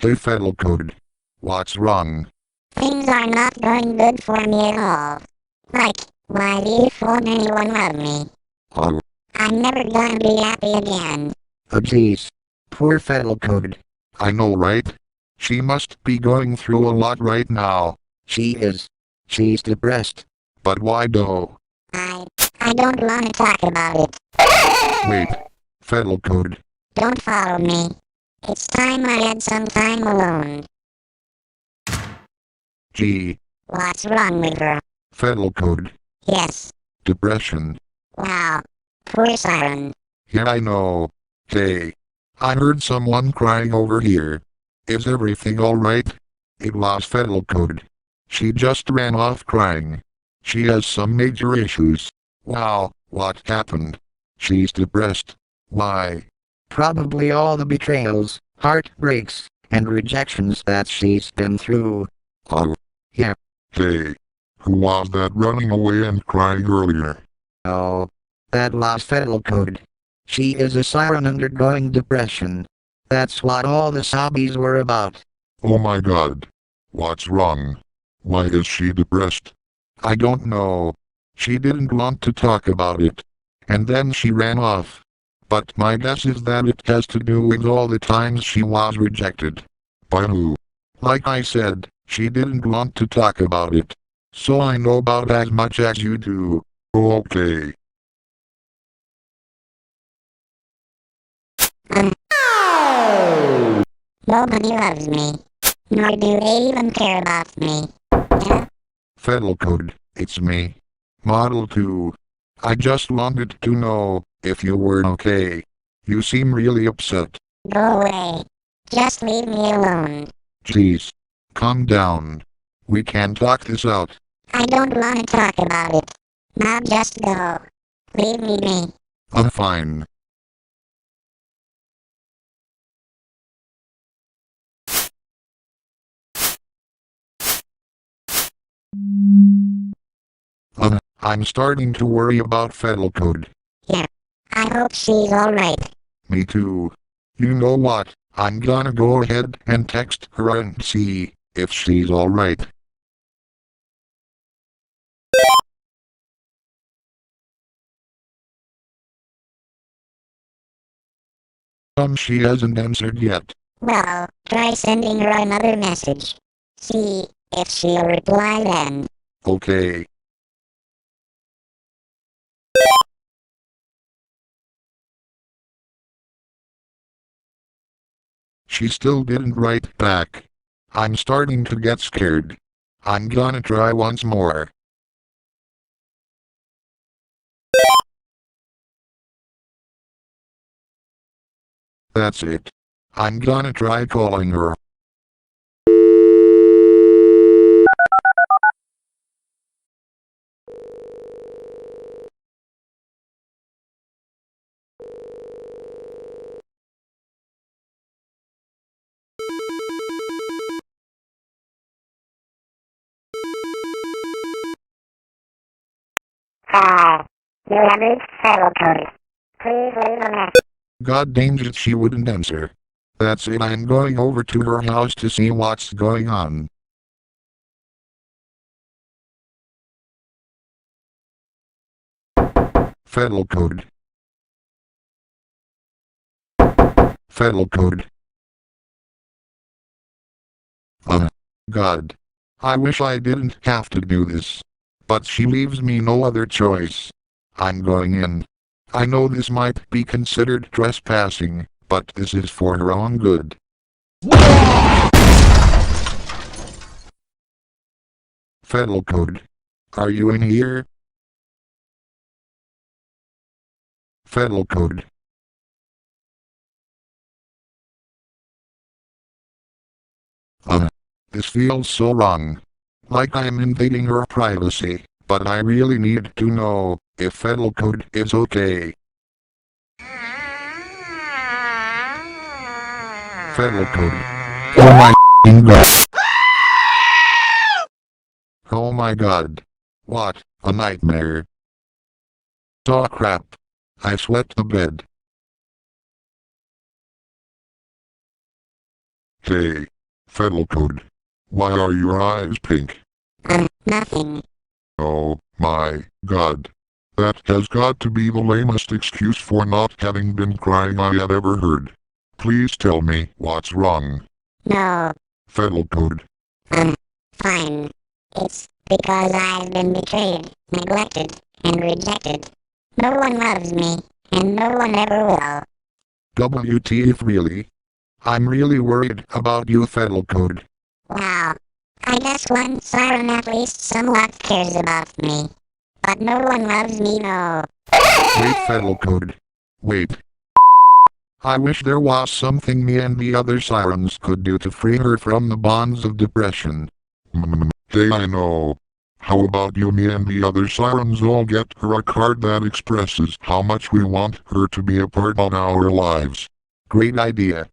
Hey Fedelcode. What's wrong? Things are not going good for me at all. Like, why do you phone anyone love me? Oh, I'm never gonna be happy again. jeez. Poor Fedelcode. I know, right? She must be going through a lot right now. She is. She's depressed. But why though? I don't wanna talk about it. Wait. Fedelcode. Don't follow me. It's time I had some time alone. Gee. What's wrong with her? Fedelcode. Yes. Depression. Wow. Poor Siren. Yeah, I know. Hey. I heard someone crying over here. Is everything alright? It was Fedelcode. She just ran off crying. She has some major issues. Wow, what happened? She's depressed. Why? Probably all the betrayals, heartbreaks, and rejections that she's been through. Oh. Yeah. Hey. Who was that running away and crying earlier? Oh. That was Fedelcode. She is a siren undergoing depression. That's what all the sobbies were about. Oh my god. What's wrong? Why is she depressed? I don't know. She didn't want to talk about it. And then she ran off. But my guess is that it has to do with all the times she was rejected. By who? Like I said, she didn't want to talk about it. So I know about as much as you do. Okay. Nobody loves me. Nor do they even care about me. Yeah? Fedelcode, it's me. Model 2. I just wanted to know if you were okay. You seem really upset. Go away. Just leave me alone. Jeez. Calm down. We can talk this out. I don't wanna talk about it. Now just go. Leave me be. I'm fine. I'm starting to worry about Fedelcode. Yeah. I hope she's alright. Me too. You know what? I'm gonna go ahead and text her and see if she's alright. She hasn't answered yet. Well, try sending her another message. See if she'll reply then. Okay. She still didn't write back. I'm starting to get scared. I'm gonna try once more. That's it. I'm gonna try calling her. Hi. You have reached Fedelcode. Please leave a message. God dang it, she wouldn't answer. That's it, I'm going over to her house to see what's going on. Fedelcode. Fedelcode. God. I wish I didn't have to do this. But she leaves me no other choice. I'm going in. I know this might be considered trespassing, but this is for her own good. Fedelcode. Are you in here? Fedelcode. This feels so wrong. Like I'm invading her privacy, but I really need to know if Fedelcode is okay. Fedelcode. Oh my god. Oh my god. What a nightmare. Oh crap. I swept the bed. Hey. Fedelcode. Why are your eyes pink? Nothing. Oh my god. That has got to be the lamest excuse for not having been crying I have ever heard. Please tell me what's wrong. No. Fedelcode. Fine. It's because I've been betrayed, neglected, and rejected. No one loves me, and no one ever will. WTF really? I'm really worried about you, Fedelcode. Wow. I guess one siren at least somewhat cares about me. But no one loves me, no. Wait, Fedelcode. Wait. I wish there was something me and the other sirens could do to free her from the bonds of depression. Hey, I know. How about you, me and the other sirens all get her a card that expresses how much we want her to be a part of our lives? Great idea.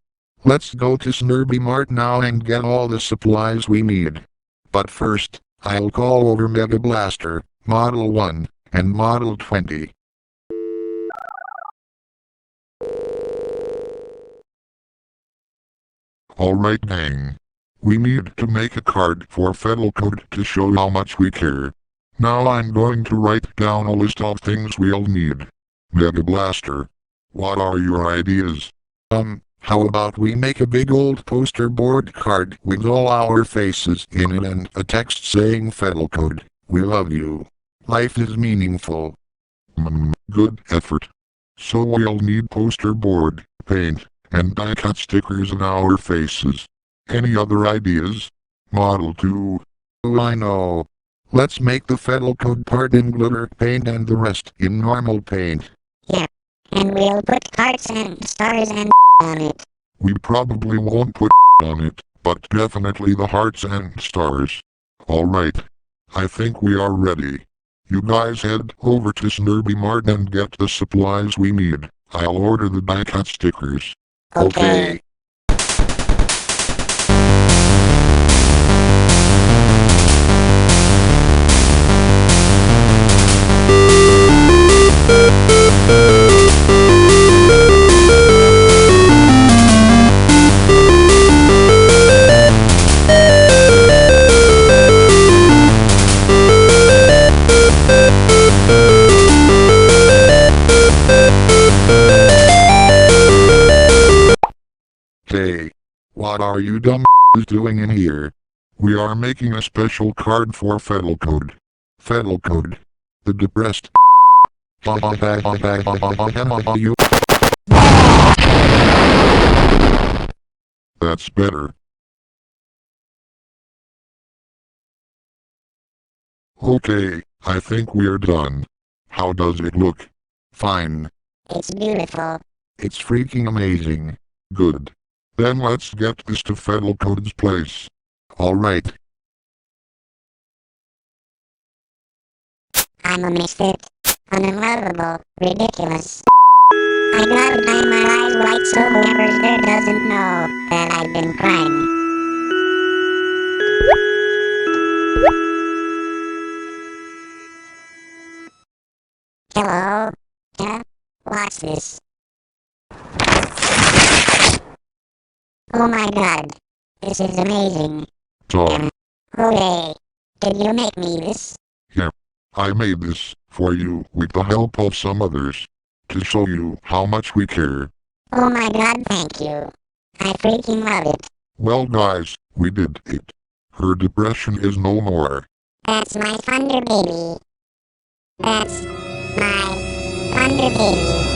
Let's go to Snurby Mart now and get all the supplies we need. But first, I'll call over Mega Blaster, Model 1, and Model 20. Alright gang. We need to make a card for Fedelcode to show how much we care. Now I'm going to write down a list of things we'll need. Mega Blaster. What are your ideas? How about we make a big old poster board card with all our faces in it and a text saying Fedelcode, we love you. Life is meaningful. Good effort. So we'll need poster board, paint, and die-cut stickers in our faces. Any other ideas? Model 2. Oh, I know. Let's make the Fedelcode part in glitter paint and the rest in normal paint. Yeah. And we'll put hearts and stars and on it. We probably won't put on it, but definitely the hearts and stars. Alright. I think we are ready. You guys head over to Snurby Mart and get the supplies we need. I'll order the die-cut stickers. Okay. Hey. What are you dumb doing in here? We are making a special card for Fedelcode. Fedelcode. The depressed. You. That's better. Okay, I think we're done. How does it look? Fine. It's beautiful. It's freaking amazing. Good. Then let's get this to Fedelcode's place. Alright. I'm a misfit. Unlovable. Ridiculous. I gotta dye my eyes white so whoever's there doesn't know that I've been crying. Hello? Yeah? Watch this. Oh my god. This is amazing. Tom. Hooray. Did you make me this? Yeah. I made this for you with the help of some others. To show you how much we care. Oh my god, thank you. I freaking love it. Well guys, we did it. Her depression is no more. That's my thunder baby. That's my thunder baby.